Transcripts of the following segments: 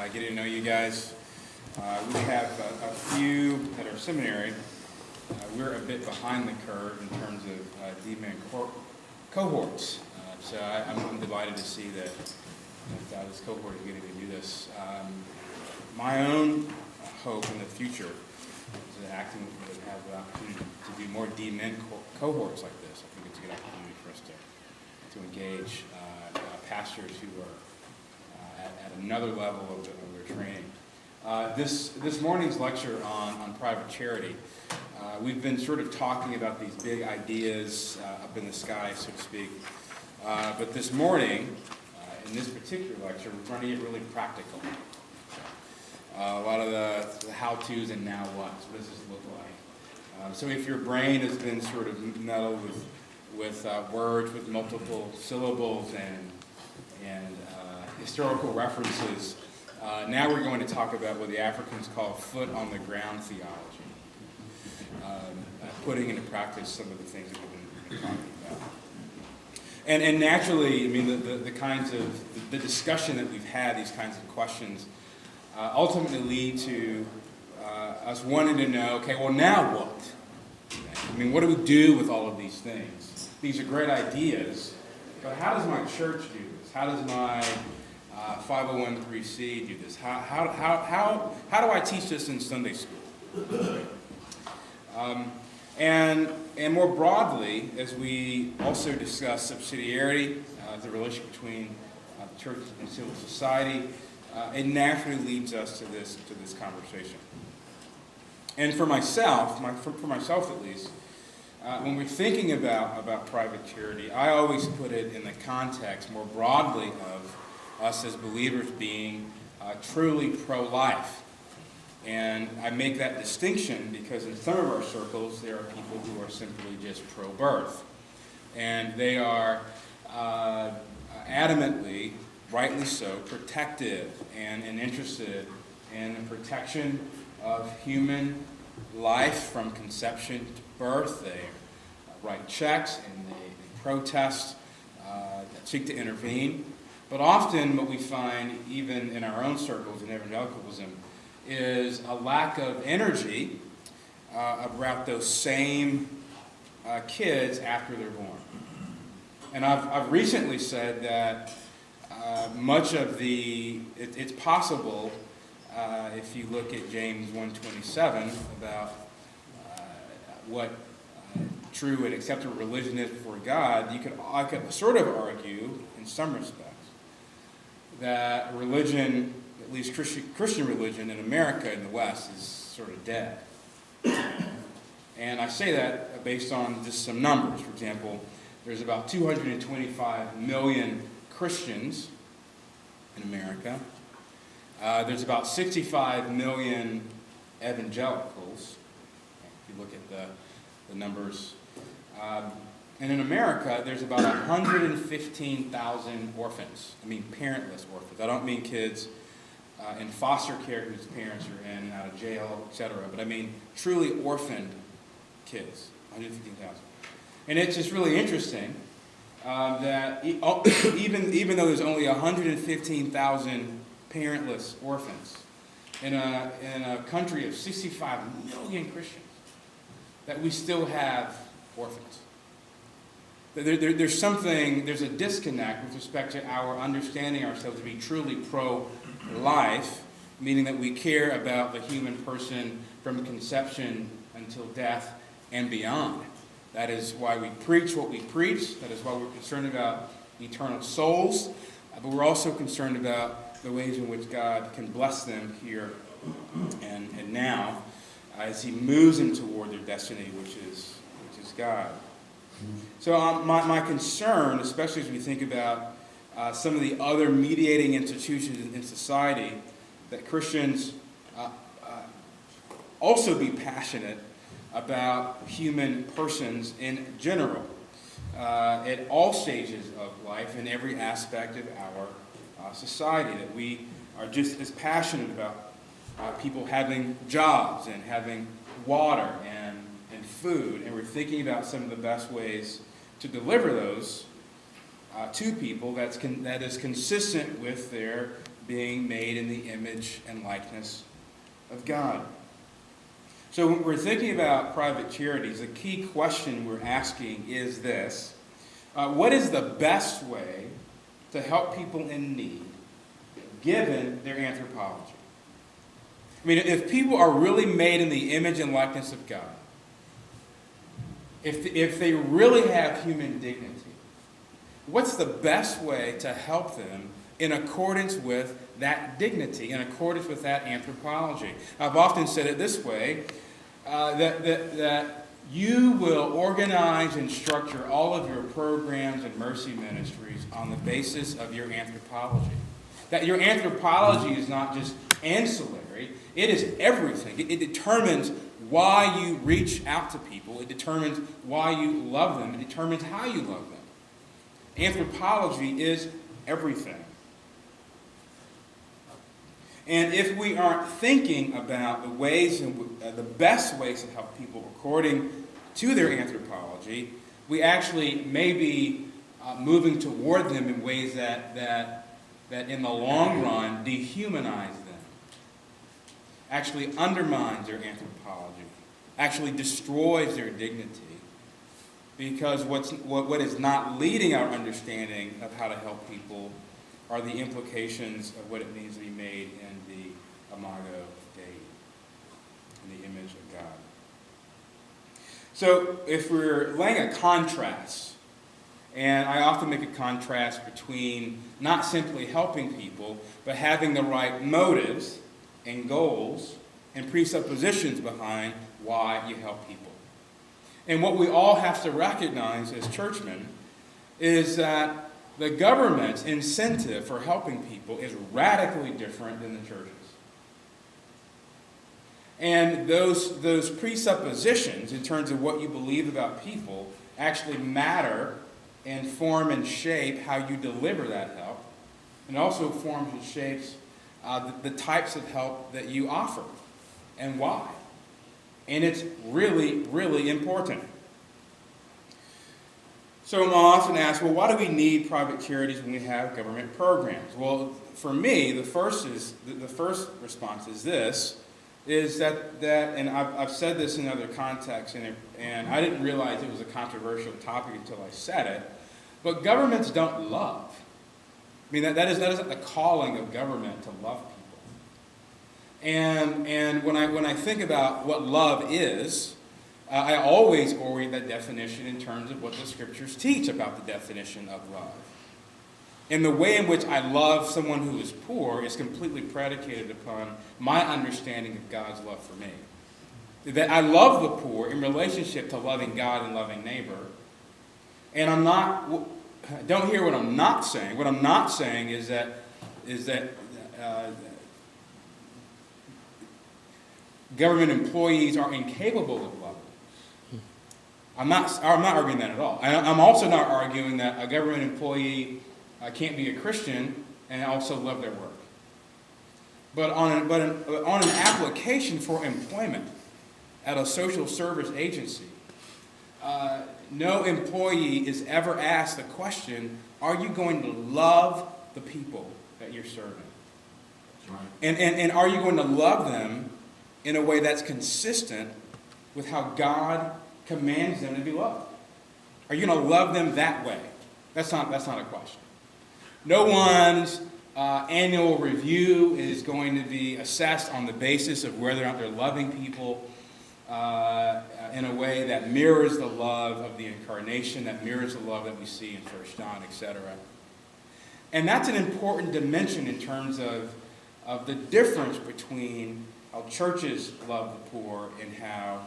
getting to know you guys. We have a few at our seminary. We're a bit behind the curve in terms of D-Min cohorts. So I'm delighted to see that this cohort is getting to do this. My own hope in the future is that Acton would have the opportunity to do more D-Min cohorts like this. I think it's a good opportunity for us to engage pastors who are at another level of their training. This morning's lecture on private charity, we've been sort of talking about these big ideas up in the sky, so to speak. But this morning, in this particular lecture, we're trying to get really practical. A lot of the how-tos and now what's. What does this look like? So if your brain has been sort of meddled with words with multiple syllables and historical references, now we're going to talk about what the Africans call foot-on-the-ground theology, putting into practice some of the things that we've been talking about. And naturally, I mean, the kinds of the discussion that we've had, these kinds of questions, ultimately lead to us wanting to know, okay, well, now what? I mean, what do we do with all of these things? These are great ideas, but how does my church do this? How does my 501(c)(3) do this? How do I teach this in Sunday school? And more broadly, as we also discuss subsidiarity, the relationship between the church and civil society, it naturally leads us to this conversation. And for myself at least, when we're thinking about private charity, I always put it in the context more broadly of us as believers being truly pro-life. And I make that distinction because in some of our circles there are people who are simply just pro-birth. And they are adamantly, rightly so, protective and interested in the protection of human life from conception to birth. They write checks and they protest, seek to intervene. But often what we find, even in our own circles in evangelicalism, is a lack of energy about those same kids after they're born. And I've recently said that much of it's possible, if you look at James 1:27 about what true and acceptable religion is before God, I could sort of argue, in some respects, that religion, at least Christian religion in America in the West, is sort of dead. And I say that based on just some numbers. For example, there's about 225 million Christians in America. There's about 65 million evangelicals, if you look at the numbers. And in America, there's about 115,000 orphans. I mean parentless orphans. I don't mean kids in foster care whose parents are in and out of jail, etc. But I mean truly orphaned kids, 115,000. And it's just really interesting that even though there's only 115,000 parentless orphans in a country of 65 million Christians, that we still have orphans. There's a disconnect with respect to our understanding ourselves to be truly pro-life, meaning that we care about the human person from conception until death and beyond. That is why we preach what we preach. That is why we're concerned about eternal souls. But we're also concerned about the ways in which God can bless them here and now as He moves them toward their destiny, which is God. So my concern, especially as we think about some of the other mediating institutions in society, that Christians also be passionate about human persons in general, at all stages of life, in every aspect of our society, that we are just as passionate about people having jobs and having water and food, and we're thinking about some of the best ways to deliver those to people that is consistent with their being made in the image and likeness of God. So when we're thinking about private charities, the key question we're asking is this: what is the best way to help people in need, given their anthropology? I mean, if people are really made in the image and likeness of God, if they really have human dignity, what's the best way to help them in accordance with that dignity, in accordance with that anthropology? I've often said it this way, that you will organize and structure all of your programs and mercy ministries on the basis of your anthropology. That your anthropology is not just ancillary, it is everything. It determines why you reach out to people. It determines why you love them. It determines how you love them. Anthropology is everything. And if we aren't thinking about the ways, the best ways to help people according to their anthropology, we actually may be moving toward them in ways that in the long run dehumanize them, actually undermines their anthropology, actually destroys their dignity. Because what is not leading our understanding of how to help people are the implications of what it means to be made in the imago Dei, in the image of God. So if we're laying a contrast, and I often make a contrast between not simply helping people, but having the right motives and goals and presuppositions behind why you help people. And what we all have to recognize as churchmen is that the government's incentive for helping people is radically different than the church's. And those presuppositions in terms of what you believe about people actually matter and form and shape how you deliver that help, and also forms and shapes the types of help that you offer and why. And it's really, really important. So I'm often asked, well, why do we need private charities when we have government programs? Well, for me, the first response is this, is that and I've said this in other contexts, and I didn't realize it was a controversial topic until I said it, but governments don't love. I mean, that isn't the calling of government to love people. And when I think about what love is, I always orient that definition in terms of what the scriptures teach about the definition of love. And the way in which I love someone who is poor is completely predicated upon my understanding of God's love for me. That I love the poor in relationship to loving God and loving neighbor. And don't hear what I'm not saying. What I'm not saying is that government employees are incapable of loving. I'm not arguing that at all. I'm also not arguing that a government employee can't be a Christian and also love their work. But on an application for employment at a social service agency, no employee is ever asked the question, are you going to love the people that you're serving? That's right. And are you going to love them in a way that's consistent with how God commands them to be loved? Are you going to love them that way? That's not a question. No one's annual review is going to be assessed on the basis of whether or not they're loving people in a way that mirrors the love of the incarnation, that mirrors the love that we see in 1 John, etc. And that's an important dimension in terms of the difference between how churches love the poor and how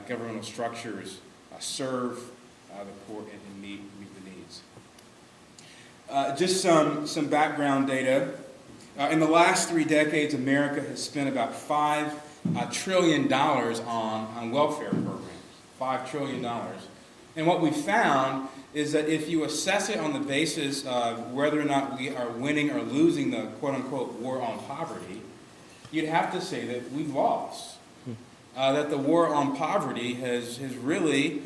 governmental structures serve the poor and meet the needs. Just some background data. In the last 3 decades, America has spent about $5 trillion on welfare programs. $5 trillion. And what we found is that if you assess it on the basis of whether or not we are winning or losing the quote-unquote war on poverty, you'd have to say that we've lost. That the war on poverty has really